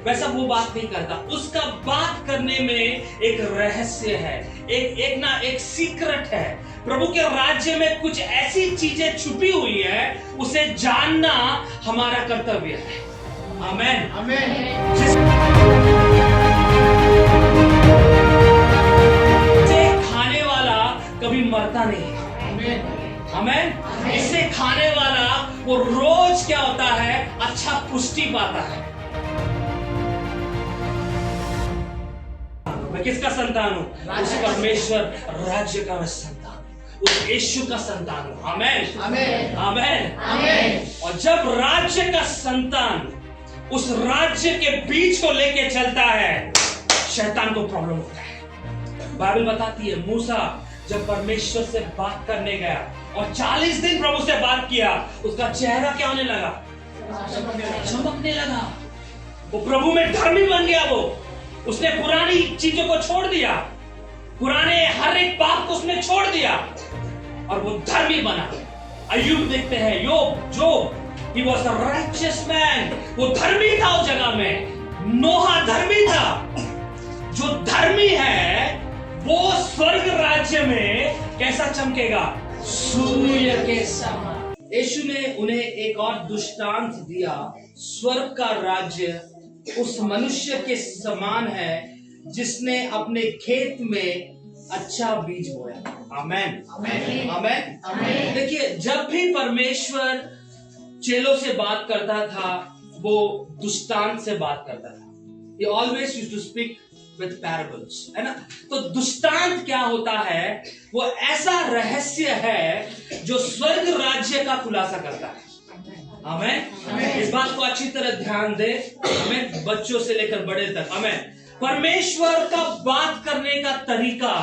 वैसा वो बात नहीं करता। उसका बात करने में एक रहस्य है, एक सीक्रेट है। प्रभु के राज्य में कुछ ऐसी चीजें छुपी हुई है, उसे जानना हमारा कर्तव्य है। आमेन, आमेन। इसे खाने वाला कभी मरता नहीं है। आमेन। इसे खाने वाला वो रोज क्या होता है, अच्छा पुष्टि पाता है। मैं किसका संतान हूं? उस परमेश्वर राज्य का मैं संतान हूं, उस यीशु का संतान हूं। आमेन, आमेन, आमेन, आमेन। और जब राज्य का संतान उस राज्य के बीच को लेके चलता है, शैतान को प्रॉब्लम होता है। बाइबल बताती है मूसा जब परमेश्वर से बात करने गया और 40 दिन प्रभु से बात किया, उसका चेहरा क्या होने लगा? चमकने लगा। वो प्रभु में धर्मी बन गया। वो उसने पुरानी चीजों को छोड़ दिया, पुराने हर एक पाप को उसने छोड़ दिया और वो धर्मी बना। अय्यूब देखते हैं, जो he was a righteous man, वो धर्मी था उस जगह में। नोहा धर्मी था। जो धर्मी है वो स्वर्ग राज्य में कैसा चमकेगा? सूर्य के समान। यीशु ने उन्हें एक और दृष्टांत दिया। स्वर्ग का राज्य उस मनुष्य के समान है जिसने अपने खेत में अच्छा बीज बोया। आमेन, आमेन, आमेन। देखिए, जब भी परमेश्वर चेलों से बात करता था, वो दृष्टांत से बात करता था। He always used to speak with parables, है ना? तो दृष्टांत क्या होता है? वो ऐसा रहस्य है जो स्वर्ग राज्य का खुलासा करता है। आमेन। इस बात को अच्छी तरह ध्यान दे। आमेन। बच्चों से लेकर बड़े तक। आमेन। परमेश्वर का बात करने का तरीका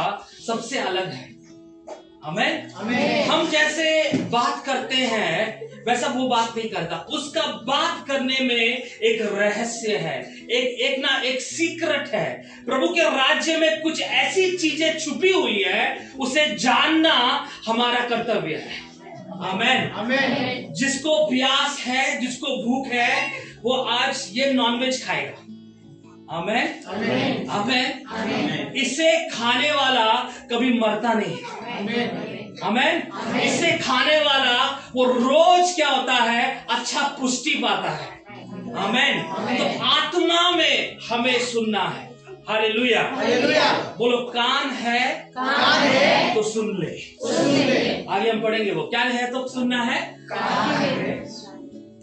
सबसे अलग है। आमेन। हम जैसे बात करते हैं वैसा वो बात नहीं करता। उसका बात करने में एक रहस्य है, एक सीक्रेट है। प्रभु के राज्य में कुछ ऐसी चीजें छुपी हुई है, उसे जानना हमारा कर्तव्य है। आमेन, आमेन। जिसको प्यास है, जिसको भूख है, वो आज ये नॉनवेज खाएगा। आमेन, आमेन, आमेन, आमेन। इसे खाने वाला कभी मरता नहीं। आमेन, आमेन। इसे खाने वाला वो रोज क्या होता है, अच्छा पुष्टि पाता है। आमेन। तो आत्मा में हमें सुनना है। Hallelujah, hallelujah. बोलो, कान है तो सुन ले। आगे हम पढ़ेंगे वो क्या है तो सुनना है।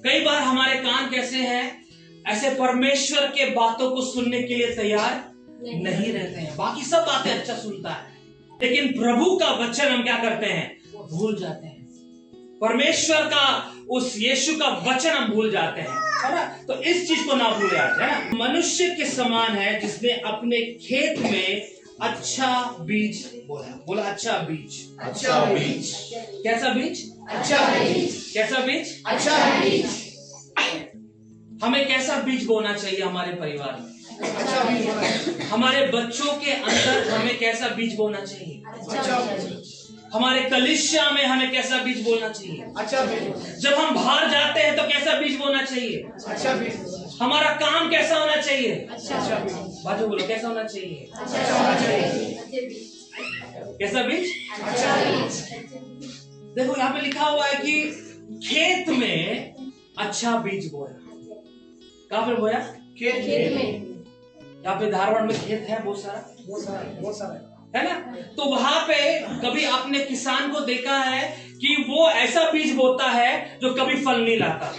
कई बार हमारे कान कैसे हैं, ऐसे परमेश्वर के बातों को सुनने के लिए तैयार नहीं रहते हैं। बाकी सब बातें अच्छा सुनता है, लेकिन प्रभु का वचन हम क्या करते हैं, भूल जाते हैं। परमेश्वर का उस यीशु का वचन हम भूल जाते हैं, है ना? तो इस चीज को ना भूले आज, है ना? मनुष्य के समान है जिसने अपने खेत में अच्छा बीज बोया। बोला अच्छा बीज, अच्छा बीज। कैसा बीज? अच्छा बीज। कैसा बीज? अच्छा बीज। हमें कैसा बीज बोना चाहिए हमारे परिवार में? अच्छा बीज। हमारे बच्चों के अंदर हमें कैसा बीज बोना चाहिए? अच्छा बीज। हमारे कलीसिया में हमें कैसा बीज बोलना चाहिए? अच्छा बीज। जब हम बाहर जाते हैं तो कैसा बीज बोलना चाहिए? अच्छा बीज। हमारा काम कैसा होना चाहिए? अच्छा बीज। बाजू बोलो, कैसा होना चाहिए? अच्छा होना चाहिए। कैसा बीज? अच्छा बीज। देखो यहाँ पे लिखा हुआ है कि खेत में अच्छा बीज बोया। कहाँ पे बोया? खेत में। यहाँ पे धारवाड़ में खेत है बहुत सारा, है ना? तो वहां पे कभी आपने किसान को देखा है कि वो ऐसा बीज बोता है जो कभी फल नहीं लाता?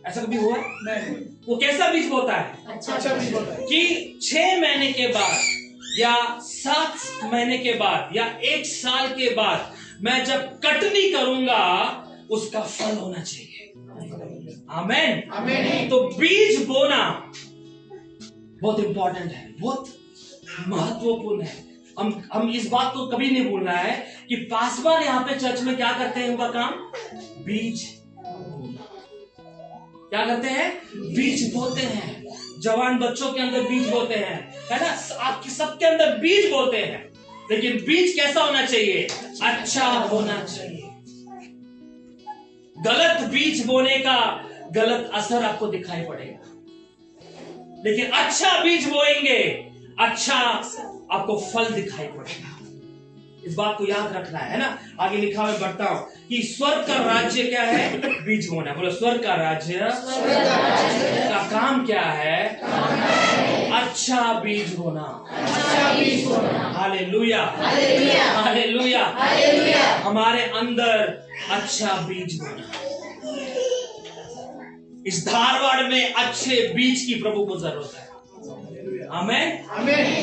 ऐसा कभी हुआ? नहीं। वो कैसा बीज बोता है? अच्छा बीज बोता है कि 6 महीने के बाद या 7 महीने के बाद या 1 साल के बाद मैं जब कटनी करूंगा उसका फल होना चाहिए। आमेन, आमेन। तो बीज बोना बहुत इंपॉर्टेंट है, बहुत महत्वपूर्ण है। हम इस बात को कभी नहीं भूलना है कि पासवान यहाँ पे चर्च में क्या करते हैं, उनका काम बीज क्या करते हैं? बीज बोते हैं। जवान बच्चों के अंदर बीज बोते हैं, है ना? आपके सबके अंदर बीज बोते हैं, लेकिन बीज कैसा होना चाहिए? अच्छा होना चाहिए। गलत बीज बोने का गलत असर आपको दिखाई पड़ेगा। लेकिन अच्छा बीज बोएंगे, अच्छा आपको फल दिखाई पड़ेगा। इस बात को याद रखना है ना। आगे लिखा मैं बढ़ता हूं कि स्वर्ग का राज्य क्या है? बीज बोना। बोलो, स्वर्ग का राज्य का काम क्या है? अच्छा बीज बोना। Hallelujah, hallelujah. हमारे अंदर अच्छा बीज बोना। इस धारवाड़ में अच्छे बीज की प्रभु को जरूरत है। आमेन।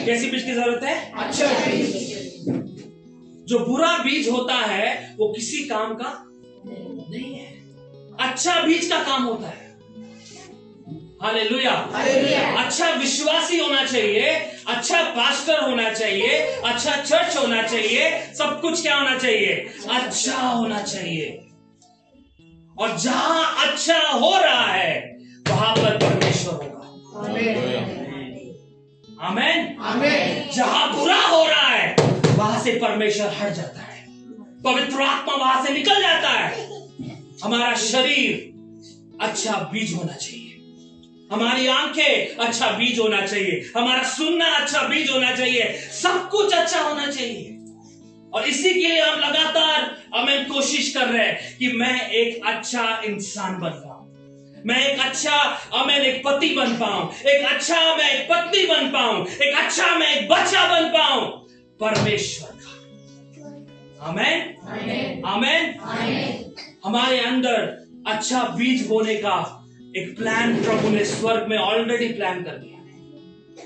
कैसी बीज की जरूरत है? अच्छा बीज। जो बुरा बीज होता है वो किसी काम का नहीं है, अच्छा बीज का काम होता है। हालेलुया। अच्छा विश्वासी होना चाहिए, अच्छा पास्टर होना चाहिए, अच्छा चर्च होना चाहिए, सब कुछ क्या होना चाहिए? अच्छा होना चाहिए। और जहां अच्छा हो रहा है वहां पर परमेश्वर होगा। आमेन, आमेन। जहां बुरा हो रहा है वहां से परमेश्वर हट जाता है, पवित्र आत्मा वहां से निकल जाता है। हमारा शरीर अच्छा बीज होना चाहिए, हमारी आंखें अच्छा बीज होना चाहिए, हमारा सुनना अच्छा बीज होना चाहिए, सब कुछ अच्छा होना चाहिए। और इसी के लिए हम लगातार हमें कोशिश कर रहे हैं कि मैं एक अच्छा इंसान बन पाऊं, मैं एक अच्छा मैं एक पति बन पाऊं, एक अच्छा मैं एक पत्नी बन पाऊं, एक अच्छा मैं एक बच्चा बन पाऊं परमेश्वर का। आमेन, आमेन। हमारे अंदर अच्छा बीज बोने का एक प्लान प्रभु ने स्वर्ग में ऑलरेडी प्लान कर दिया है।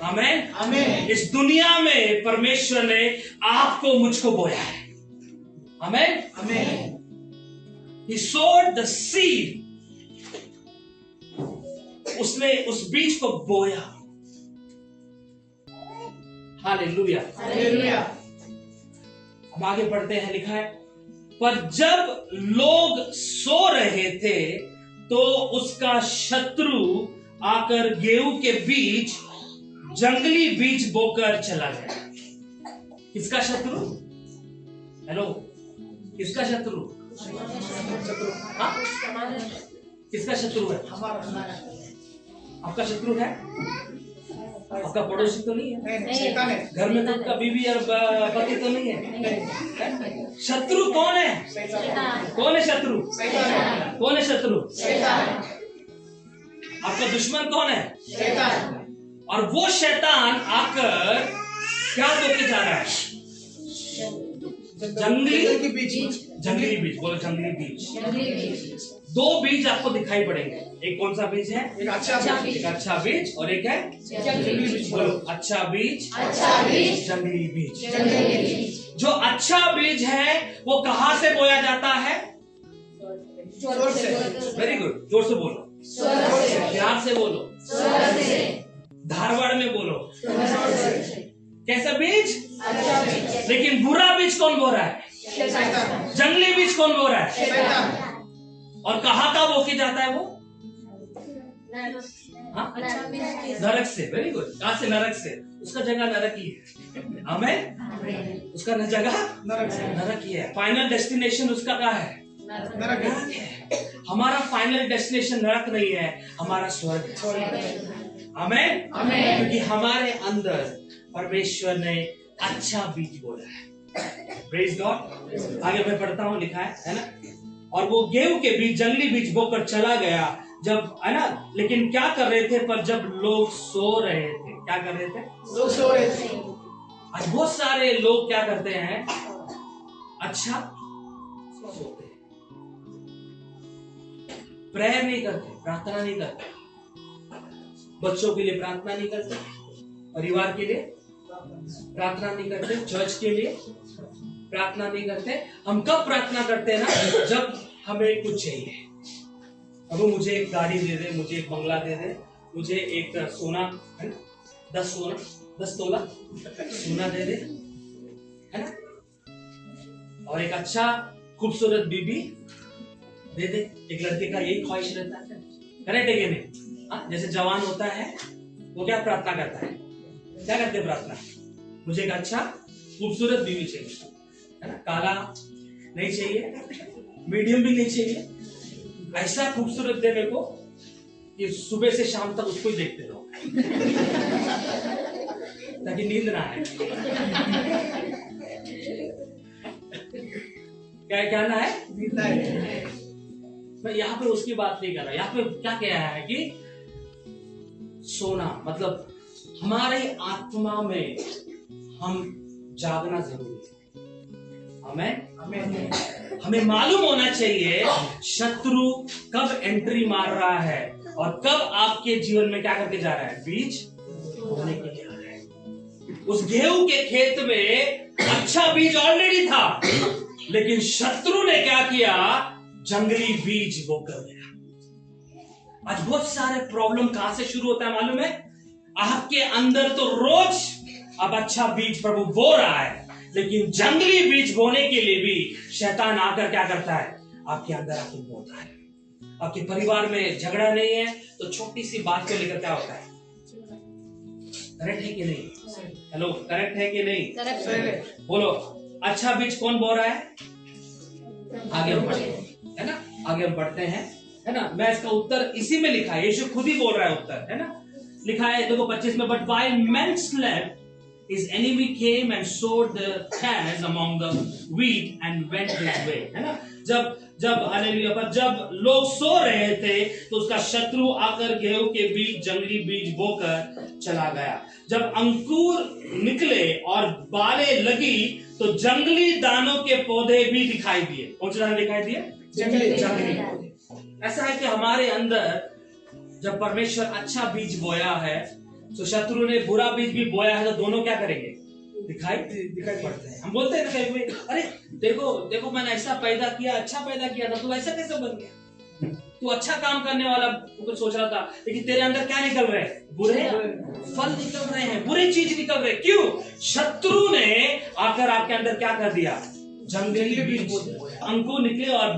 आमेन, आमेन। इस दुनिया में परमेश्वर ने आपको मुझको बोया है। आमेन, आमेन। He sowed the seed. उसने उस बीज को बोया। Hallelujah, hallelujah. अब आगे पढ़ते हैं, लिखा है, पर जब लोग सो रहे थे तो उसका शत्रु आकर गेहूं के बीच जंगली बीज बोकर चला गया। किसका शत्रु? हेलो, किसका शत्रु? हाँ? किसका शत्रु है? आपका शत्रु है? आपका पड़ोसी तो नहीं है? घर में खुद का बीवी और पति तो नहीं है? शत्रु कौन है? कौन है शत्रु? कौन है शत्रु? आपका दुश्मन कौन है? और वो शैतान आकर क्या बोलके जा रहा है? जंगली बीज। जंगली बीज, बोलो जंगली बीज। दो बीज आपको दिखाई पड़ेंगे। एक कौन सा बीज है? एक अच्छा बीज और एक है जंगली बीज। बोलो, अच्छा बीज, जंगली बीज। जो अच्छा बीज है वो कहां से बोया जाता है? वेरी गुड, जोर से बोलो, प्यार से बोलो, धारवाड़ में बोलो। कैसा बीज? अच्छा बीज। लेकिन बुरा बीज कौन बो रहा है? जंगली बीज कौन बो रहा है? और कहाँ का बो के जाता है वो? नरक से। Very good. कहाँ से? नरक से। उसका जगह नरक ही है। आमेन। उसका जगह नरक ही है। फाइनल डेस्टिनेशन उसका क्या है? नरक है। हमारा फाइनल डेस्टिनेशन नरक नहीं है, हमारा स्वर्ग है। आमेन, आमेन। क्योंकि हमारे अंदर परमेश्वर ने अच्छा बीज बोला है। Praise God. आगे मैं पढ़ता हूँ, लिखा है ना, और वो गेहूं के बीज जंगली बीज बोकर चला गया, जब, है ना, लेकिन क्या कर रहे थे? पर जब लोग सो रहे थे। क्या कर रहे थे? लोग सो रहे थे। आज बहुत सारे लोग क्या करते हैं? अच्छा सोते हैं, प्रेयर नहीं करते, प्रार्थना नहीं करते, बच्चों के लिए प्रार्थना नहीं करते, परिवार के लिए प्रार्थना नहीं करते, चर्च के लिए प्रार्थना नहीं करते। हम कब प्रार्थना करते हैं ना? जब हमें कुछ चाहिए। अब मुझे एक गाड़ी दे दे, मुझे एक बंगला दे दे, मुझे एक सोना, है ना, 10 तोला सोना दे दे, है ना, और एक अच्छा खूबसूरत बीबी दे दे। एक लड़के का यही ख्वाहिश रहता है, करेक्ट है कि नहीं? जैसे जवान होता है वो क्या प्रार्थना करता है? क्या करते प्रार्थना? मुझे एक अच्छा खूबसूरत बीवी चाहिए, है ना, काला नहीं चाहिए, मीडियम भी नहीं चाहिए, ऐसा खूबसूरत दे मेरे को कि सुबह से शाम तक उसको ही देखते रहो ताकि नींद ना आए। क्या ना है? नींद ना आए। मैं यहाँ पे उसकी बात नहीं कर रहा। यहाँ पे क्या कहा है कि सोना मतलब हमारी आत्मा में हम जागना जरूरी है। हमें मालूम होना चाहिए शत्रु कब एंट्री मार रहा है और कब आपके जीवन में क्या करके जा रहा है, बीज बोने के लिए आ रहा है। उस गेहूं के खेत में अच्छा बीज ऑलरेडी था, लेकिन शत्रु ने क्या किया, जंगली बीज बोकर गया। आज बहुत सारे प्रॉब्लम कहां से शुरू होता है मालूम है? आपके अंदर तो रोज अब अच्छा बीज प्रभु बो रहा है, लेकिन जंगली बीज बोने के लिए भी शैतान आकर क्या करता है, आपके अंदर आकर बोता है। आपके परिवार में झगड़ा नहीं है तो छोटी सी बात को लेकर क्या होता है, करेक्ट है कि नहीं? हेलो, करेक्ट है कि नहीं? करेक्ट। बोलो, अच्छा बीज कौन बो रहा है? आगे हम बढ़ते हैं, है ना? आगे हम बढ़ते हैं, है ना? मैं इसका उत्तर इसी में लिखा है, यीशु खुद ही बोल रहा है उत्तर, है ना? लिखा है देखो 25 में, but while men slept, his enemy came and sowed the tares among the wheat and went his way, है ना? जब हालेलुया, पर जब लोग सो रहे थे तो उसका शत्रु आकर गेहूं के बीज, जंगली बीज बोकर चला गया। जब अंकुर निकले और बालें लगी तो जंगली दानों के पौधे भी दिखाई दिए। कौन से दाने दिखाई दिए? जंगली पौधे। ऐसा है कि हमारे अंदर जब परमेश्वर अच्छा बीज बोया है तो शत्रु ने बुरा बीज भी बोया है, तो दोनों क्या करेंगे, दिखाई पड़ते हैं। हम बोलते हैं ना कहीं, अरे देखो मैंने ऐसा पैदा किया, अच्छा पैदा किया था, तू ऐसा कैसे बन गया? तू अच्छा काम करने वाला सोच रहा था, लेकिन तेरे अंदर क्या निकल रहे हैं, बुरे फल निकल रहे हैं, बुरी चीज निकल रहे। क्यों? शत्रु ने आकर आपके अंदर क्या कर दिया, जंगली बीज। अंकुर निकले और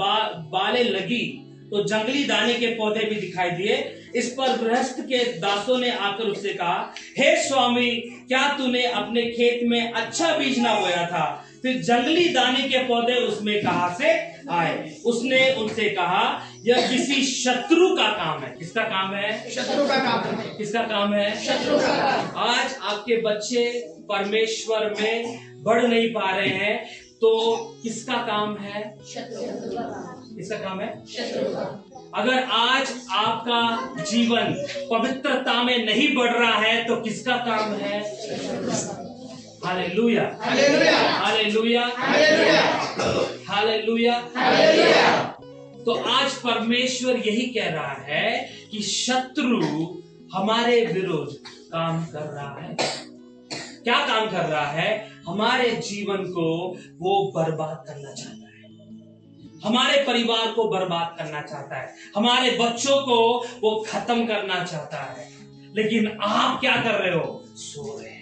बालें लगी तो जंगली दाने के पौधे भी दिखाई दिए। इस पर गृहस्थ के दासों ने आकर उससे कहा, हे स्वामी, क्या तूने अपने खेत में अच्छा बीज ना बोया था? फिर जंगली दाने के पौधे उसमें कहां से आए? उसने उनसे कहा, यह किसी शत्रु का काम है। किसका काम है? शत्रु का काम है। किसका काम है? शत्रु का काम। आज आपके बच्चे परमेश्वर में बढ़ नहीं पा रहे हैं, तो किसका काम है? शत्रु का काम। किसका काम है? शत्रु का। अगर आज आपका जीवन पवित्रता में नहीं बढ़ रहा है तो किसका काम है? Hallelujah, hallelujah, hallelujah, hallelujah, hallelujah. तो आज परमेश्वर यही कह रहा है कि शत्रु हमारे विरुद्ध काम कर रहा है। क्या काम कर रहा है? हमारे जीवन को वो बर्बाद करना चाहता है, हमारे परिवार को बर्बाद करना चाहता है, हमारे बच्चों को वो खत्म करना चाहता है। लेकिन आप क्या कर रहे हो? सो रहे हैं।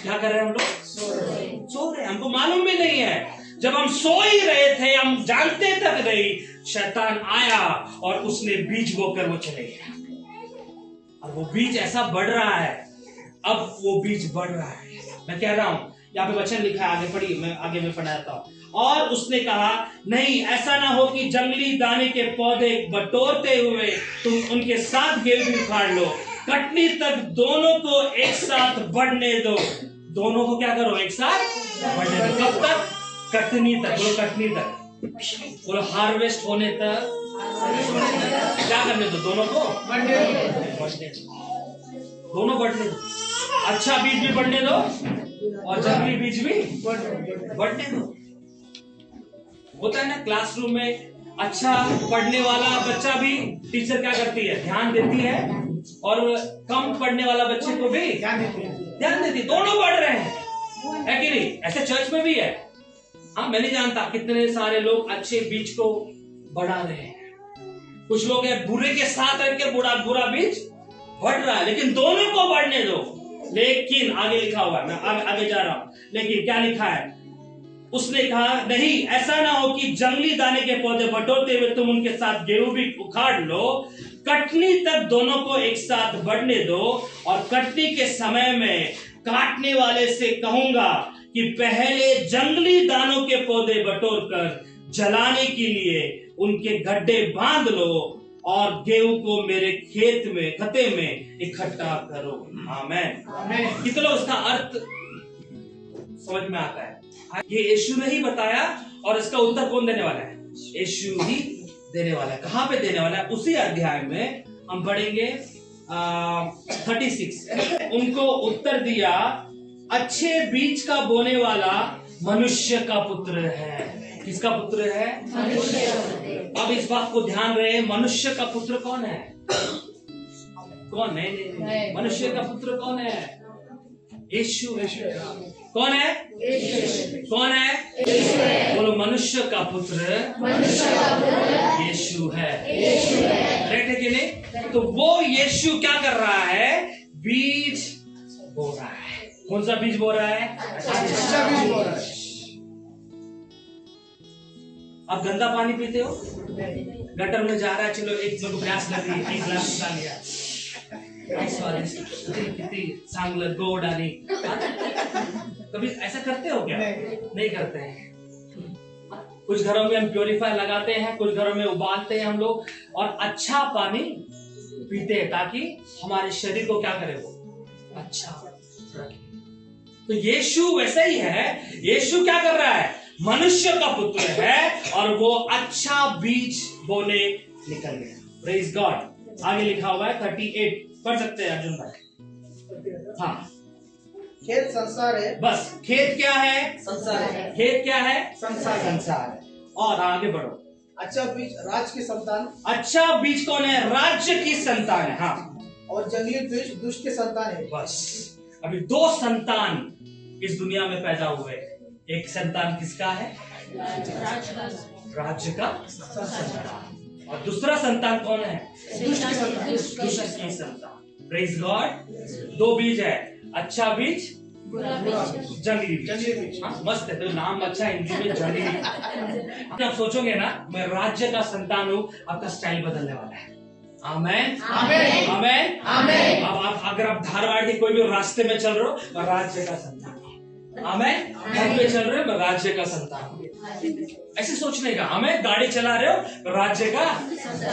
क्या कर रहे हैं हम लोग? सो रहे हैं। हमको मालूम भी नहीं है। जब हम सो ही रहे थे, हम जानते तक नहीं, शैतान आया और उसने बीज बोकर वो चले गया। और वो बीज ऐसा बढ़ रहा है, अब वो बीज बढ़ रहा है। मैं कह रहा हूं, यहाँ पे वचन लिखा है, आगे पढ़िए, मैं आगे में पढ़ाता हूँ। और उसने कहा, नहीं, ऐसा ना हो कि जंगली दाने के पौधे बटोरते हुए तुम उनके साथ गेहूं भी उखाड़ लो। कटनी तक दोनों को एक साथ बढ़ने दो। दोनों को क्या करो? एक साथ बढ़ने दो। कब तक? कटनी तक। बोलो कटनी तक। बोलो हार्वेस्ट होने तक। क्या करने दो? दोनों को बढ़ने दो। दोनों बढ़ने दो। अच्छा बीज भी बढ़ने दो और जंगली बीज भी बढ़ने दो। होता है ना क्लासरूम में, अच्छा पढ़ने वाला बच्चा भी टीचर क्या करती है? ध्यान देती है, और कम पढ़ने वाला बच्चे को भी ध्यान देती है। दोनों बढ़ रहे हैं, है कि नहीं? ऐसे चर्च में भी है। हाँ, मैं नहीं जानता कितने सारे लोग अच्छे बीज को बढ़ा रहे हैं। कुछ लोग हैं बुरे के साथ रह के बुरा बीज बढ़ रहा है, लेकिन दोनों को बढ़ने दो। लेकिन आगे लिखा हुआ है, मैं आगे जा रहा हूं, लेकिन क्या लिखा है? उसने कहा, नहीं, ऐसा ना हो कि जंगली दाने के पौधे बटोरते हुए तुम उनके साथ गेहूं भी उखाड़ लो। कटनी तक दोनों को एक साथ बढ़ने दो, और कटनी के समय में काटने वाले से कहूंगा कि पहले जंगली दानों के पौधे बटोर कर जलाने के लिए उनके गड्ढे बांध लो, और गेहूं को मेरे खेत में खते में इकट्ठा करो। आमेन। कितने लोग उसका अर्थ समझ में आता है? ये यीशु ने ही बताया और इसका उत्तर कौन देने वाला है? यीशु ही देने वाला है। कहां पे देने वाला है? उसी अध्याय में हम पढ़ेंगे 36। उनको उत्तर दिया, अच्छे बीज का बोने वाला मनुष्य का पुत्र है। किसका पुत्र है? मनुष्य का पुत्र। अब इस बात को ध्यान रहे, मनुष्य का पुत्र कौन है? कौन? नहीं। मनुष्य का पुत्र कौन है? यीशु। कौन है? कौन है? बोलो, मनुष्य का पुत्र यीशु है। राइट है कि नहीं? तो वो यीशु क्या कर रहा है? बीज बो रहा है। कौन सा बीज बो रहा है? अच्छा बीज बो रहा है। आप गंदा पानी पीते हो, गटर में जा रहा है, चलो एक लोग प्यास लगी, एक गिलास उठा लिया, कितनी चांगलं गोड आणि, कभी ऐसा करते हो क्या? नहीं करते हैं। कुछ घरों में हम प्योरीफायर लगाते हैं, कुछ घरों में उबालते हैं हम लोग और अच्छा पानी पीते हैं ताकि हमारे शरीर को क्या करे? वो अच्छा रखे। तो यीशु वैसे ही है। यीशु क्या कर रहा है? मनुष्य का पुत्र है और वो अच्छा बीज बोने निकल गया। Praise God. आगे लिखा हुआ है 38, पढ़ सकते हैं अर्जुन भाई? हाँ। खेत संसार है। बस, खेत क्या है? संसार है। खेत क्या है? संसार। संसार है। और आगे बढ़ो। अच्छा बीज राज की संतान। अच्छा बीज कौन है? राज्य की संतान है। हाँ। और जंगली बीज दुष्ट के संतान है। बस, अभी दो संतान इस दुनिया में पैदा हुए। एक संतान किसका है? राज्य का संतान। और दूसरा संतान कौन है? दुष्ट की संतान। Praise God. दो बीज है, अच्छा बीज, जंगली बीज। मस्त है, तो नाम अच्छा है हिंदी में, जंगली बीज। आप सोचोगे ना मैं राज्य का संतान हूँ, आपका स्टाइल बदलने वाला है। आमेन, आमेन, आमेन, आमेन। अब आप अगर आप धारवाड़ के कोई भी रास्ते में चल रहे हो, मैं राज्य का संतान हूँ। आमेन। घर पे चल रहे हो, मैं राज्य का संतान हूँ। ऐसे सोचने का। हमें गाड़ी चला रहे हो, मैं राज्य का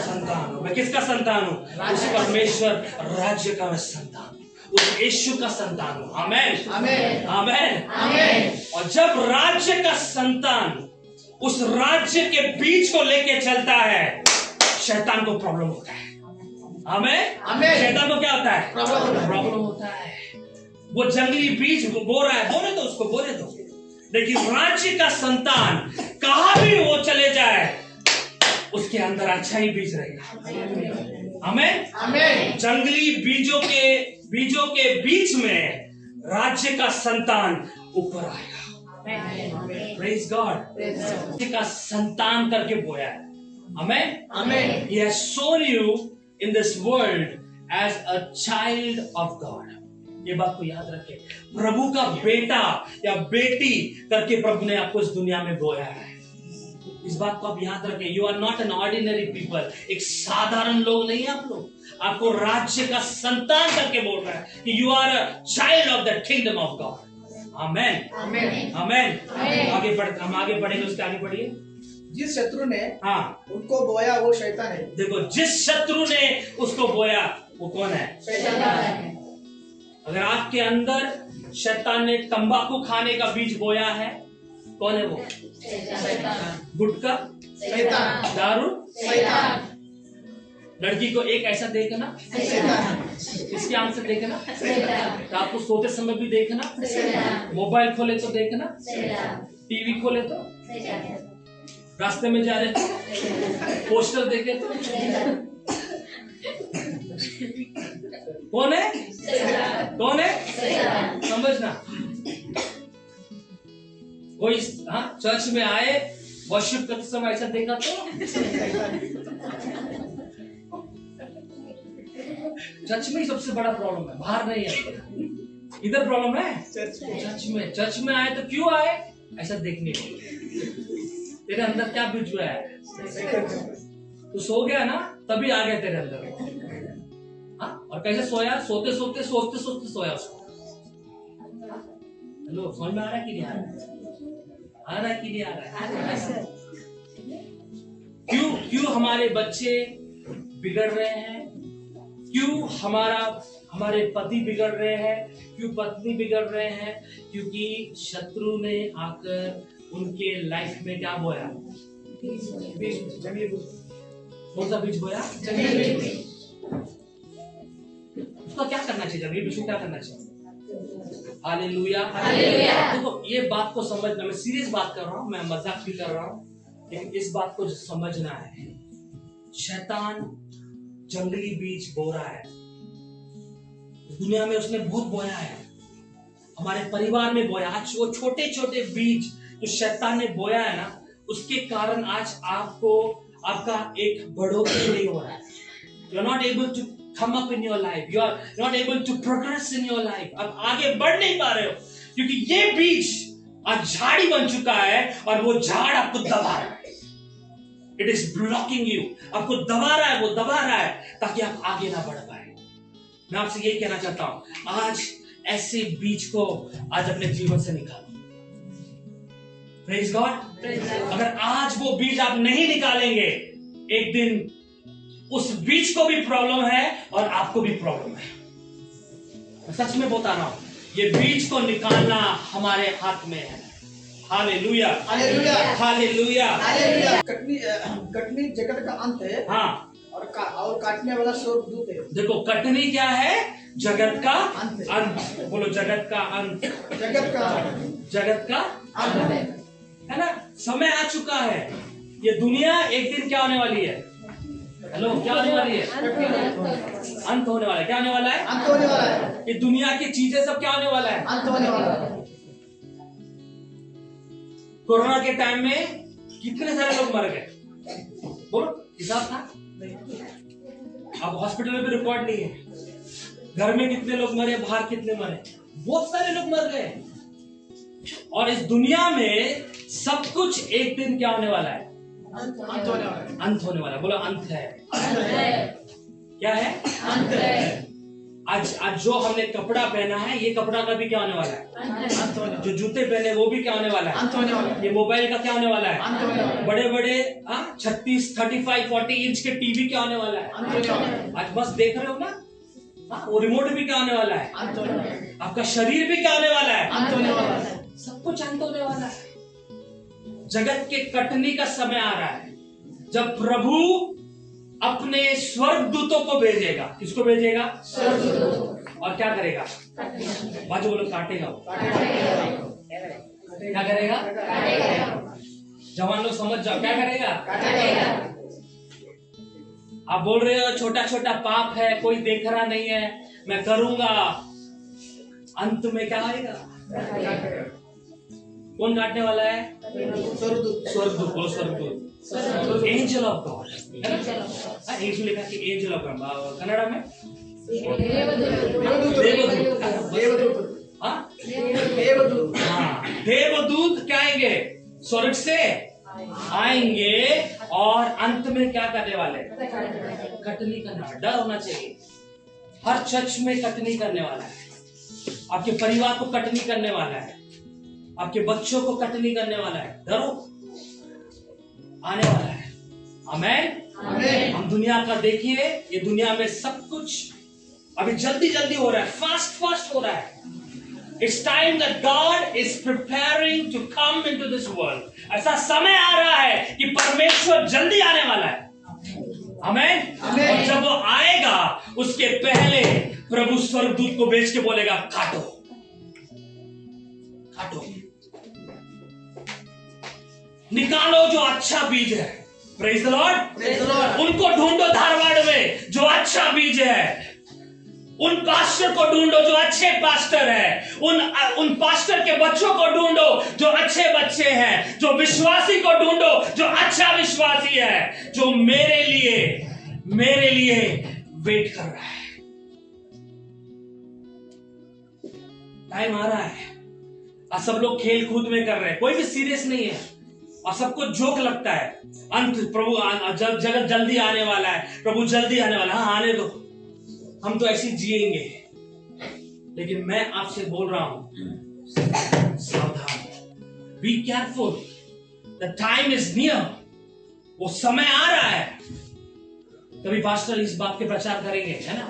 संतान हूँ। मैं किसका संतान हूँ? उस परमेश्वर राज्य का मैं संतान हूँ, उस यीशु का संतान हूँ। आमेन, आमेन, आमेन, आमेन। और जब राज्य का संतान उस राज्य के बीज को लेके चलता है, शैतान को प्रॉब्लम होता है। आमेन, आमेन। शैतान को क्या होता है? प्रॉब्लम होता है। वो जंगली बीज बो रहा है, बोले तो उसको, बोले तो। लेकिन राज्य का संतान कहां भी वो चले जाए, उसके अंदर अच्छा ही बीज रहेगा। आमेन, आमेन। जंगली बीजों के बीच में राज्य का संतान ऊपर आएगा। Praise God. राज्य का संतान करके बोया है। आमेन, आमेन। He has shown you in this world as a child of God. ये बात को याद रखें, प्रभु का बेटा या बेटी करके प्रभु ने आपको इस दुनिया में बोया है। इस बात को आप याद रखें। You are not an ordinary people. एक साधारण लोग नहीं है आप लोग। आपको राज्य का संतान करके बोल रहा है कि you are a child of the kingdom of God. Amen, amen, amen. हम आगे बढ़ेंगे, उसके आगे बढ़िए। जिस शत्रु ने हाँ उनको बोया वो शैतान है। देखो, जिस शत्रु ने उसको बोया वो कौन है? शैतान है। अगर आपके अंदर शैतान ने तंबाकू खाने का बीज बोया है, कौन है वो? गुटखा, शैतान। दारू, शैतान। लड़की को एक ऐसा देखना, इसकी आंख से देखना, रात को सोते समय भी देखना, मोबाइल खोले तो देखना, टीवी खोले तो, रास्ते में जा रहे तो, पोस्टर देखे तो, कौन है? कौन है? समझना। कोई चर्च में आए, वर्शिप करते समय ऐसा देखा तो, चर्च में ही सबसे बड़ा प्रॉब्लम है, बाहर नहीं है। इधर प्रॉब्लम है चर्च में आए तो क्यों आए? ऐसा देखने को। तेरे अंदर क्या बीज हुआ है? तू सो गया ना, तभी आ गया तेरे अंदर। और कैसे सोया? सोते सोते सोचते सोचते सोया उसको। हेलो, समझ में आ रहा है कि नहीं आ रहा? आ रहा है कि नहीं आ रहा है? क्यों हमारे बच्चे बिगड़ रहे हैं? क्यों हमारे पति बिगड़ रहे हैं? क्यों पत्नी बिगड़ रहे हैं? क्योंकि शत्रु ने आकर उनके लाइफ में क्या बोया? कौन सा बीज बोया? उसका क्या करना चाहिए? जमीन बीज को क्या करना चाहिए? हालेलुया। देखो, ये बात को समझना, मैं सीरियस बात कर रहा हूँ, मैं मजाक भी कर रहा हूँ, लेकिन इस बात को समझना है। शैतान जंगली बीज बो रहा है दुनिया में, उसने बहुत बोया है, हमारे परिवार में बोया। आज वो छोटे छोटे बीज जो शैतान ने बोया है ना, उसके कारण आज आपका एक बढ़ोतरी नहीं हो रहा है। You are not able to come up in your life, you are not able to progress in your life, आप आगे बढ़ नहीं पा रहे हो, क्योंकि ये बीज आज झाड़ी बन चुका है और वो झाड़ आपको दबा रहा है। It is blocking you, आपको दबा रहा है, वो दबा रहा है ताकि आप आगे ना बढ़ पाए। मैं आपसे यही कहना चाहता हूं, आज ऐसे बीज को आज अपने जीवन से निकालो। Praise God। अगर आज वो बीज आप नहीं निकालेंगे, एक दिन उस बीज को भी प्रॉब्लम है और आपको भी प्रॉब्लम है। मैं सच में बता रहा हूं, ये बीज को निकालना हमारे हाथ में है। Hallelujah, hallelujah, hallelujah, hallelujah. Katni जगत का अंत है। हाँ, और काटने वाला स्वर्गदूत है। देखो, कटनी क्या है? जगत का अंत। बोलो, जगत का अंत। जगत का अंत है ना। समय आ चुका है, ये दुनिया एक दिन क्या होने वाली है? हेलो, क्या होने वाली है? अंत होने वाला है। क्या होने वाला है? अंत होने वाला है। ये दुनिया की चीजें सब क्या होने वाला है? अंत होने वाला है। कोरोना के टाइम में कितने सारे लोग मर गए? बोलो, हिसाब था? अब हॉस्पिटल में भी रिकॉर्ड नहीं है। घर में कितने लोग मरे, बाहर कितने मरे, बहुत सारे लोग मर गए। और इस दुनिया में सब कुछ एक दिन क्या होने वाला है? अंत होने वाला है। अंत होने वाला है। बोलो, अंत है। क्या है? अंत है। आज जो हमने कपड़ा पहना है, ये कपड़ा का भी क्या होने वाला है? अंत होने। जो जूते पहने वो भी क्या होने वाला है? अंत होने वाला है। ये मोबाइल का क्या होने वाला है? अंत होने वाला है। बड़े बड़े 36, 35, 40 इंच के टीवी क्या होने वाला है? अंत होने वाला है। आज बस देख रहे हो ना, वो रिमोट भी क्या होने वाला है? अंत होने वाला है। आपका शरीर भी क्या होने वाला है? अंत होने वाला है। सब कुछ अंत होने वाला है। जगत के कटनी का समय आ रहा है, जब प्रभु अपने स्वर्गदूतों को भेजेगा। किसको भेजेगा? और क्या करेगा? बाजू बोलो, काटेगा। क्या करेगा? जवान लोग समझ जाओ, क्या करेगा? आप बोल रहे हो छोटा छोटा पाप है, कोई देख रहा नहीं है, मैं करूंगा। अंत में क्या आएगा? कौन काटने वाला है? स्वर्गदूत। बोलो, स्वर्गदूत। एंजल ऑफ गॉड, है ना? एंजल लिखा कि एंजल ऑफ गॉड, कन्नड़ा में देवदूत क्या आएंगे? स्वर्ग से आएंगे और अंत में क्या करने वाले? कटनी करना। डर होना चाहिए। हर चर्च में कटनी करने वाला है, आपके परिवार को कटनी करने वाला है, आपके बच्चों को कटनी करने वाला है। डरो, आने वाला है। आमेन। हम दुनिया का देखिए, ये दुनिया में सब कुछ अभी जल्दी जल्दी हो रहा है, फास्ट हो रहा है। It's time that God is preparing to come into this world. ऐसा समय आ रहा है कि परमेश्वर जल्दी आने वाला है। आमेन। और जब वो आएगा, उसके पहले प्रभु स्वर्गदूत को भेज के बोलेगा, काटो काटो, निकालो जो अच्छा बीज है। Praise the Lord. उनको ढूंढो धारवाड़ में जो अच्छा बीज है, उन पास्टर को ढूंढो जो अच्छे पास्टर है, उन पास्टर के बच्चों को ढूंढो जो अच्छे बच्चे हैं, जो विश्वासी को ढूंढो जो अच्छा विश्वासी है, जो मेरे लिए वेट कर रहा है। टाइम आ रहा है। आज सब लोग खेल कूद में कर रहे हैं, कोई भी सीरियस नहीं है और सबको जोक लगता है। अंत, प्रभु जगत जल्दी आने वाला है, प्रभु जल्दी आने वाला है। हाँ, आने दो, हम तो ऐसे जिएंगे। लेकिन मैं आपसे बोल रहा हूं, सावधान, be careful, the time is near. वो समय आ रहा है, कभी पास्टर इस बात के प्रचार करेंगे, है ना,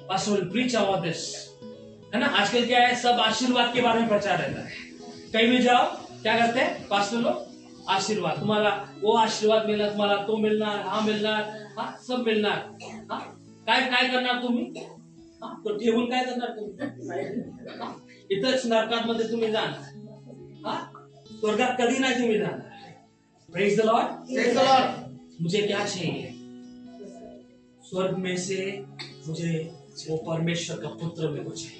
pastor will preach about this, है ना। आजकल क्या है, सब आशीर्वाद के बारे में प्रचार रहता है। कहीं भी जाओ क्या करते हैं पास्टर लोग, आशीर्वाद, तुम्हारा वो आशीर्वाद मिलना, तुम्हारा तो मिलना, हाँ मिलना, हाँ सब मिलना, हाँ काय करणार तुम्ही, हाँ तो ठेवून काय करणार तुम्ही, इथंच नरकामध्ये तुम्ही जाणार, हाँ स्वर्गात कधी नाही तुम्ही जाणार। Praise the Lord, praise the Lord. मुझे क्या चाहिए, स्वर्ग में से मुझे वो परमेश्वर का पुत्र मेरे को चाहिए।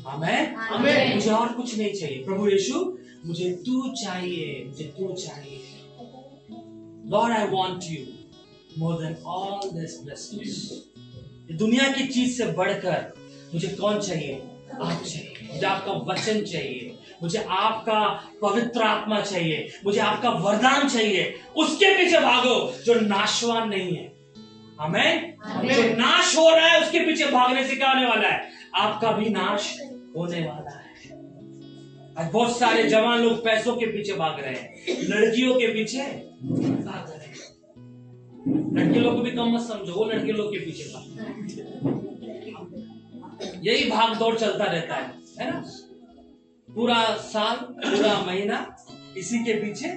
आमेन, आमेन। मुझे और कुछ नहीं चाहिए। प्रभु यीशु, मुझे तू चाहिए, मुझे तू चाहिए। Lord I want you more than all this blessings. दुनिया की चीज से बढ़कर मुझे कौन चाहिए, आप चाहिए। मुझे आपका वचन चाहिए, मुझे आपका पवित्र आत्मा चाहिए, मुझे आपका वरदान चाहिए। उसके पीछे भागो जो नाशवान नहीं है। आमेन। जो नाश हो रहा है उसके पीछे भागने से क्या होने वाला है, आपका भी नाश होने वाला है। आज बहुत सारे जवान लोग पैसों के पीछे भाग रहे हैं, लड़कियों के पीछे भाग रहे हैं। लड़के लोग को भी कम मत समझो, वो लड़के लोग के पीछे भाग, यही भाग दौड़ चलता रहता है ना। पूरा साल, पूरा महीना इसी के पीछे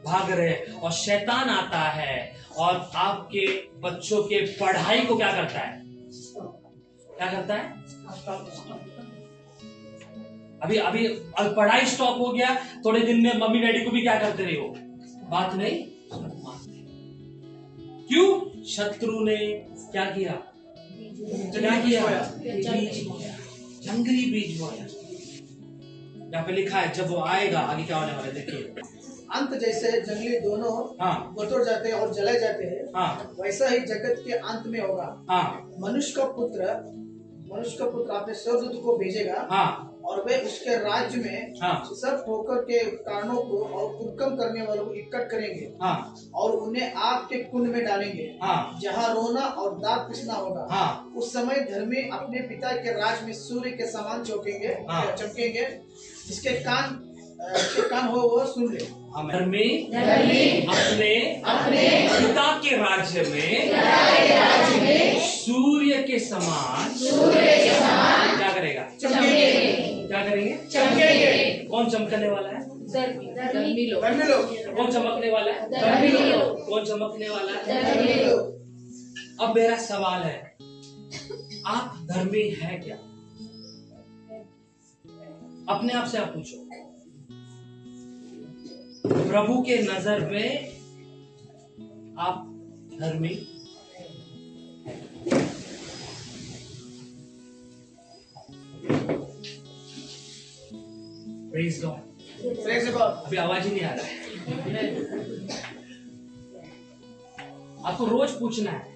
भाग रहे हैं। और शैतान आता है और आपके बच्चों के पढ़ाई को क्या करता है, क्या करता है। अभी पढ़ाई स्टॉप हो गया, थोड़े दिन में मम्मी डैडी को भी क्या करते रहे हो, बात नहीं मानते। क्यों, शत्रु ने क्या किया, बीज बोया, जंगली बीज बोया। यहाँ पे लिखा है जब वो आएगा, आगे क्या होने वाला है देखिए। अंत जैसे जंगली दोनों हाँ, बटोर जाते हैं और जले जाते हैं, हाँ, वैसा ही जगत के अंत में होगा। हाँ, मनुष्य का पुत्र अपने स्वर्गदूत को भेजेगा, हाँ, और वे उसके राज्य में हाँ, सब ठोकर के कारणों को और कुकर्म करने वालों को इकट्ठ करेंगे, हाँ, और उन्हें आग के कुंड में डालेंगे, हाँ, जहाँ रोना और दांत पिसना होगा। हाँ, उस समय धर्मी अपने पिता के राज में सूर्य के समान चमकेंगे। जिसके कान हो वो सुन ले। धर्मी अपने पिता के राज्य में सूर्य के समान क्या करेगा, क्या करेंगे, चमकेंगे। कौन चमकने वाला है, धर्मी लोग। कौन चमकने वाला है, धर्मी लोग। कौन चमकने वाला है, धर्मी लोग। अब मेरा सवाल है, आप धर्मी है क्या, अपने आप से आप पूछो। प्रभु के नजर में आप धर्मी प्रेज गॉड। अभी आवाज ही नहीं आ रहा है। आपको रोज पूछना है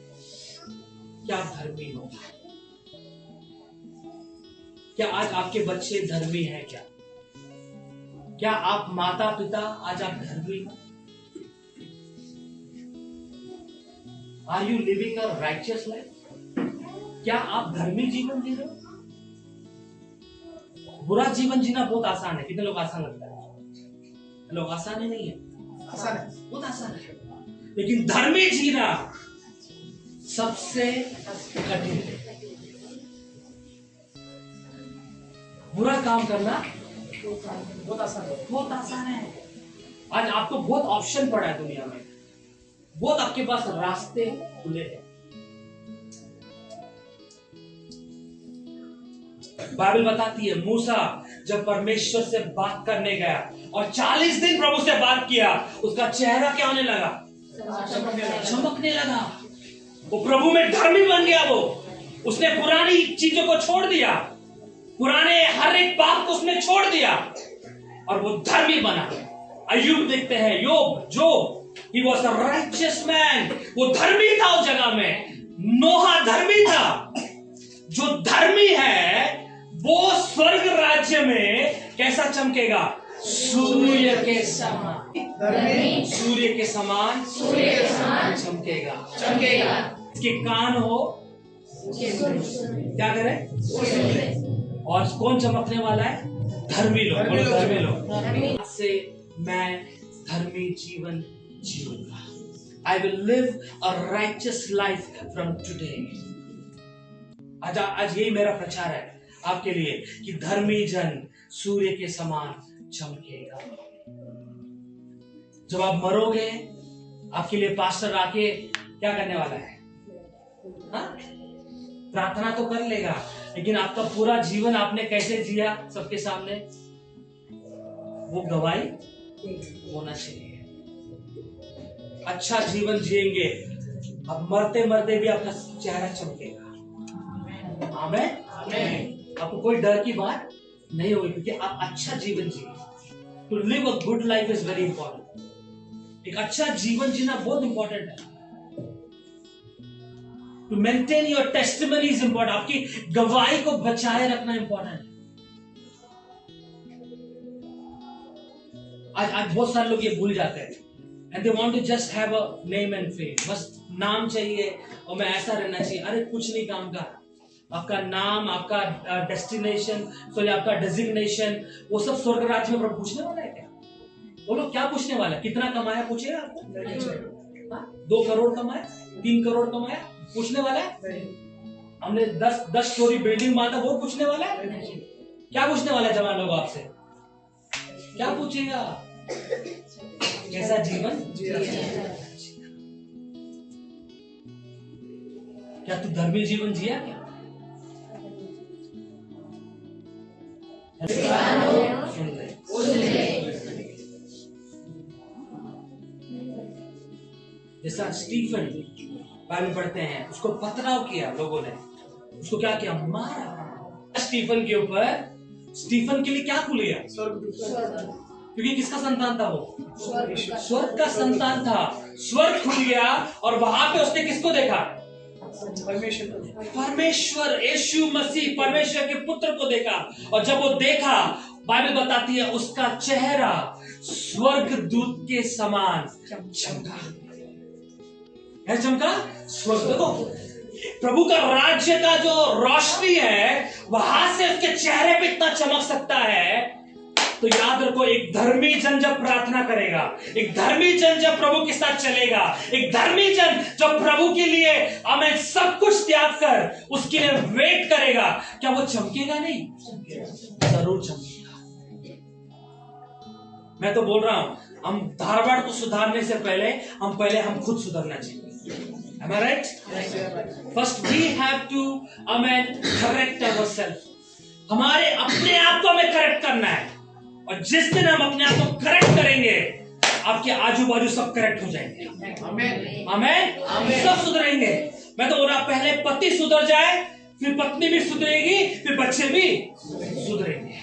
क्या आप धर्मी हो, क्या आज आपके बच्चे धर्मी हैं, क्या आप माता पिता आज आप धर्मी हो। Are you living a righteous life, क्या आप धर्मी जीवन जी रहे हो। बुरा जीवन जीना बहुत आसान है, कितने लोग आसान लगता है, लोग आसान ही नहीं है, आसान है, बहुत आसान है। लेकिन धर्मी जीना सबसे कठिन है। बुरा काम करना बहुत आसान है, बहुत आसान है। आज आपको बहुत ऑप्शन पड़ा है दुनिया में, बहुत आपके पास रास्ते खुले हैं। बाइबल बताती है मूसा जब परमेश्वर से बात करने गया और 40 दिन प्रभु से बात किया, उसका चेहरा क्या होने लगा, चमकने लगा। वो प्रभु में धर्मी बन गया। वो उसने पुरानी चीजों को छोड़ दिया, पुराने हर एक पाप को उसने छोड़ दिया और वो धर्मी बना। अय्यूब देखते हैं, जोब he was a righteous man, वो धर्मी था उस जगह में। नोहा धर्मी था। जो धर्मी है वो स्वर्ग राज्य में कैसा चमकेगा, सूर्य के समान। सूर्य के समान चमकेगा। इसके कान हो क्या करे, और कौन चमकने वाला है, धर्मी लोग। धर्मी लोग। आज से मैं धर्मी जीवन जीऊंगा। I will live a righteous life from today. आज यही मेरा प्रचार है आपके लिए कि धर्मी जन सूर्य के समान चमकेगा। जब आप मरोगे, आपके लिए पास्टर आके क्या करने वाला है? हाँ? प्रार्थना तो कर लेगा, लेकिन आपका पूरा जीवन आपने कैसे जिया सबके सामने, वो गवाही होना चाहिए। अच्छा जीवन जिएंगे, अब मरते मरते भी आपका चेहरा चमकेगा। आमीन। आपको कोई डर की बात नहीं होगी, क्योंकि आप अच्छा जीवन जिए। To live a good life is very important. एक अच्छा जीवन जीना बहुत इंपॉर्टेंट है। To maintain your testimony is important. आपकी गवाही को बचाए रखना इंपॉर्टेंट है। आज बहुत सारे लोग ये भूल जाते हैं, and they want to just have a name and fame. बस नाम चाहिए और मैं ऐसा रहना चाहिए। अरे कुछ नहीं काम का। आपका नाम, आपका डेस्टिनेशन, सॉरी आपका डेजिग्नेशन, वो सब स्वर्ग राज्य में प्रभु पूछने वाला है क्या? बोलो क्या पूछने वाला है? कितना कमाया पूछेगा आपको? 2 करोड़ कमाया, 3 करोड़ कमाया, पूछने वाला है? हमने 10 स्टोरी बिल्डिंग बांधा, वो पूछने वाला है? क्या पूछने वाला है जवान लोग आपसे? क्या पूछेगा? कैसा जीवन जिया? क्या तू धर्मी जीवन जिया क्या? सुन ले। जैसा स्टीफन बाइबल पढ़ते हैं, उसको पथराव किया लोगों ने, उसको क्या किया? मारा। स्टीफन के ऊपर, स्टीफन के लिए क्या खुल गया? क्योंकि किसका संतान था वो? स्वर्ग का संतान था। स्वर्ग खुल गया और वहां पे उसने किसको देखा? परमेश्वर, यीशु मसीह, परमेश्वर के पुत्र को देखा। और जब वो देखा, बाइबल बताती है उसका चेहरा स्वर्ग दूत के समान चमका। है चमका? स्वर्ग देखो, प्रभु का राज्य का जो रोशनी है, वहां से उसके चेहरे पे इतना चमक सकता है। तो याद रखो, एक धर्मी जन जब प्रार्थना करेगा, एक धर्मी जन जब प्रभु के साथ चलेगा, एक धर्मी जन जब प्रभु के लिए हमें सब कुछ त्याग कर उसके लिए वेट करेगा, क्या वो चमकेगा नहीं? जरूर चमकेगा। मैं तो बोल रहा हूं, हम धारवाड़ को सुधारने से पहले हम खुद सुधरना चाहिए। Am I right? First we have to, correct ourselves. हमारे अपने आप को हमें करेक्ट करना है, और जिस दिन हम अपने आप को करेक्ट करेंगे, आपके आजू बाजू सब करेक्ट हो जाएंगे। आमेन। सब सुधरेंगे। मैं तो बोल रहा, पहले पति सुधर जाए, फिर पत्नी भी सुधरेगी, फिर बच्चे भी सुधरेंगे।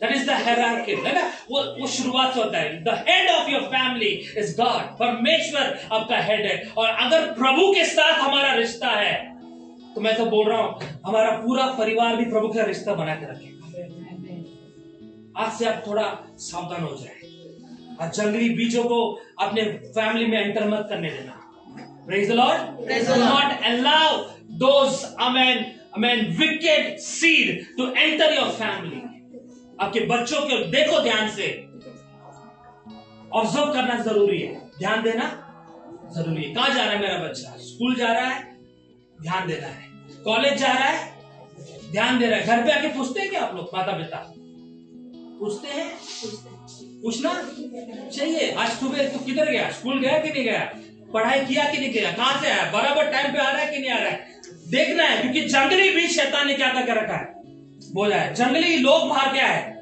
That is the hierarchy, है ना? वो शुरुआत से होता है। The head of your family is God. परमेश्वर आपका हेड है। और अगर प्रभु के साथ हमारा रिश्ता है, तो मैं तो बोल रहा हूं, हमारा पूरा परिवार भी प्रभु का रिश्ता बना के रखेगा। आज से आप थोड़ा सावधान हो जाए, और जंगली बीजों को अपने फैमिली में एंटर मत करने देना। Praise the Lord. Do not allow those wicked seed to enter your family. आपके बच्चों को देखो ध्यान से, ऑब्जर्व करना जरूरी है, ध्यान देना जरूरी है। कहां जा रहा है मेरा बच्चा? स्कूल जा रहा है, ध्यान देना है। कॉलेज जा रहा है, ध्यान दे रहा है। घर पे आके पूछते हैं क्या आप लोग? माता पिता पूछते हैं? पूछना चाहिए। आज सुबह तू किधर गया? स्कूल गया कि नहीं गया? पढ़ाई किया कि नहीं किया? कहां से आया? बराबर टाइम पे आ रहा है कि नहीं आ रहा है? देखना है, क्योंकि जंगली बीज शैतान ने क्या करके रखा है? बोला है, जंगली लोग बाहर क्या है?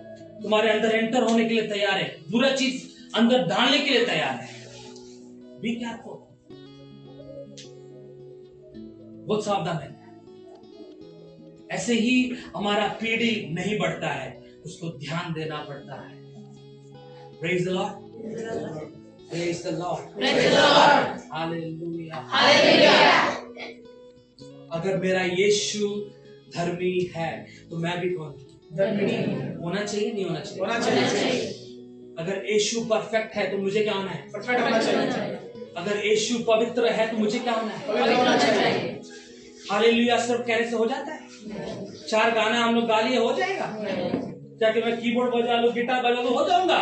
तुम्हारे अंदर एंटर होने के लिए तैयार है, बुरा चीज अंदर डालने के लिए तैयार है। भी क्या को बहुत सावधान है। ऐसे ही हमारा पीढ़ी नहीं बढ़ता है, उसको ध्यान देना पड़ता है। Praise the Lord. Praise the Lord. Praise the Lord. Hallelujah. Hallelujah. अगर मेरा यीशु धर्मी है, तो मैं भी कौन? धर्मी होना चाहिए, नहीं होना चाहिए? होना चाहिए। अगर यीशु परफेक्ट है, तो मुझे क्या होना है? परफेक्ट होना चाहिए। अगर यीशु पवित्र है, तो मुझे क्या होना है? पवित्र होना चाहिए। हालेलुया सिर्फ कहने से हो जाता है? 4 गाना हम लोग गा लिए हो जाएगा? क्या कि मैं कीबोर्ड बजा लूं, गिटार बजा लूं, हो जाऊंगा?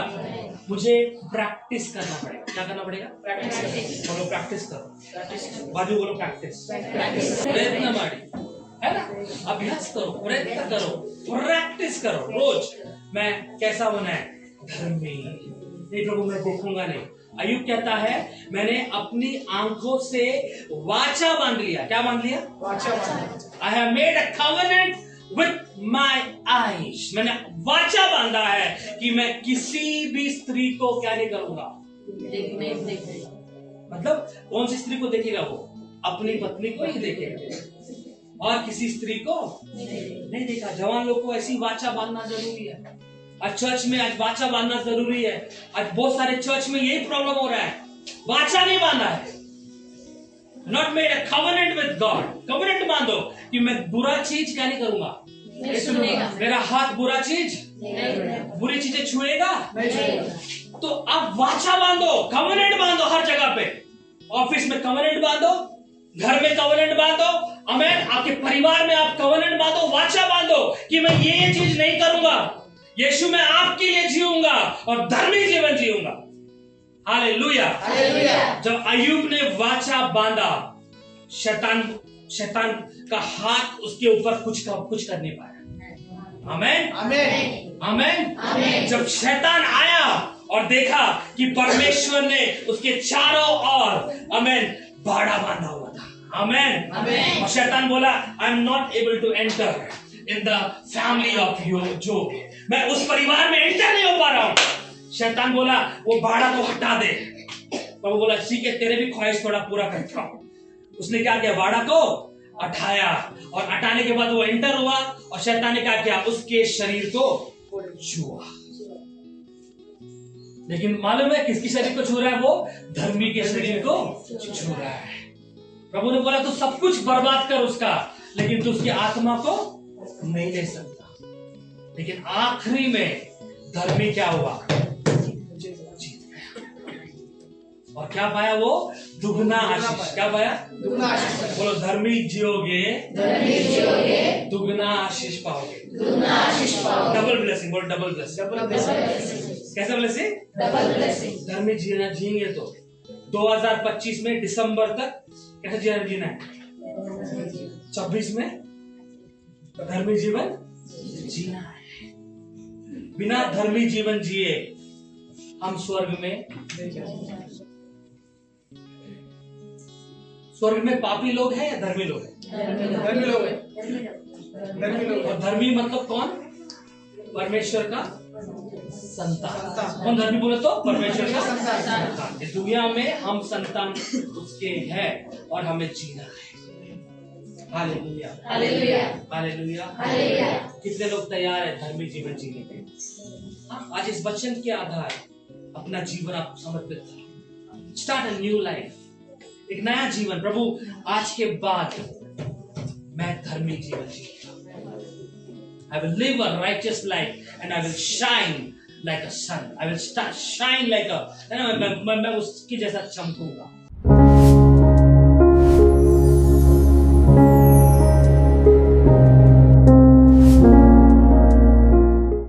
मुझे प्रैक्टिस करना पड़ेगा। क्या करना पड़ेगा? प्रैक्टिस। बोलो प्रैक्टिस करो। बाजू बोलो प्रैक्टिस। प्रयत्न माड़ी, है ना? अभ्यास करो, प्रयत्न करो, प्रैक्टिस करो रोज। मैं कैसा होना है? धर्मी। नहीं प्रभु मैं देखूंगा नहीं। अय्यूब कहता है मैंने अपनी आंखों से वाचा बांध लिया। क्या बांध लिया? वाचा बांधा। I have made a covenant with my eyes. मैंने वाचा बांधा है कि मैं किसी भी स्त्री को क्या नहीं करूंगा? मतलब कौन सी स्त्री को देखेगा वो? अपनी पत्नी को ही देखेगा और किसी स्त्री को नहीं देखा। जवान लोग को ऐसी वाचा बांधना जरूरी है। आज चर्च में आज वाचा बांधना जरूरी है। आज बहुत सारे चर्च में यही प्रॉब्लम हो रहा है, वाचा नहीं बांधा है। Not made a covenant with God. covenant बांधो कि मैं बुरा चीज क्या नहीं करूंगा, मेरा हाथ बुरा चीज बुरी चीजें छुएगा नहीं। तो आप वाचा बांधो, covenant बांधो हर जगह पे। ऑफिस में covenant बांधो, घर में covenant बांधो, आमेन। आपके परिवार में आप covenant बांधो, वाचा बांधो कि मैं ये चीज नहीं करूंगा। यीशु मैं आपके लिए जीऊंगा और धर्मी जीवन जीऊंगा। हालेलुया। जब अय्यूब ने वाचा बांधा, शैतान का हाथ उसके ऊपर कुछ कर नहीं पाया। आमेन आमेन। जब शैतान आया और देखा कि परमेश्वर ने उसके चारों ओर आमेन बाड़ा बांधा हुआ था। आमेन। और शैतान बोला I am not able to enter in the family of your job. मैं उस परिवार में एंटर नहीं हो पा रहा हूं। शैतान बोला वो बाड़ा को हटा दे। तो वो बोला ठीक है, तेरे भी ख्वाहिश थोड़ा पूरा करता हूं। उसने क्या किया? बाड़ा को हटाया और हटाने के बाद वो एंटर हुआ और शैतान ने क्या किया? उसके शरीर को छुआ। लेकिन मालूम है किसकी शरीर को छू रहा है? वो धर्मी के शरीर को छू रहा है। प्रभु ने बोला तू सब कुछ बर्बाद कर उसका, लेकिन तू उसकी आत्मा को नहीं ले सकता। लेकिन आखिरी में धर्मी क्या हुआ? और क्या पाया वो? दुगना आशीष। क्या पाया? दुगना आशीष। बोलो धर्मी जियोगे, दुगना आशीष पाओगे। Double blessing. बोलो डबल ब्लेसिंग। कैसा ब्लेसिंग? Double blessing. धर्मी जीना जिएंगे तो 2025 में दिसंबर तक कैसे जीना है? 26 में धर्मी जीवन जीना है। बिना धर्मी जीवन जिए हम स्वर्ग में पापी लोग हैं या धर्मी लोग हैं? धर्मी लोग हैं। और धर्मी मतलब कौन? परमेश्वर का संतान। कौन धर्मी बोले तो? परमेश्वर का संतान। इस दुनिया में हम संतान उसके हैं और हमें जीना है। Hallelujah hallelujah hallelujah. कितने लोग तैयार हैं धर्मी जीवन जीने के? आज इस वचन के आधार अपना जीवन आप समर्पित करो। स्टार्ट अ न्यू लाइफ, एक नया जीवन। प्रभु आज के बाद मैं धर्मी जीवन जीऊंगा। I will live a righteous life and I will shine like a sun. I will shine like a, मैं उसकी जैसा चमकूंगा।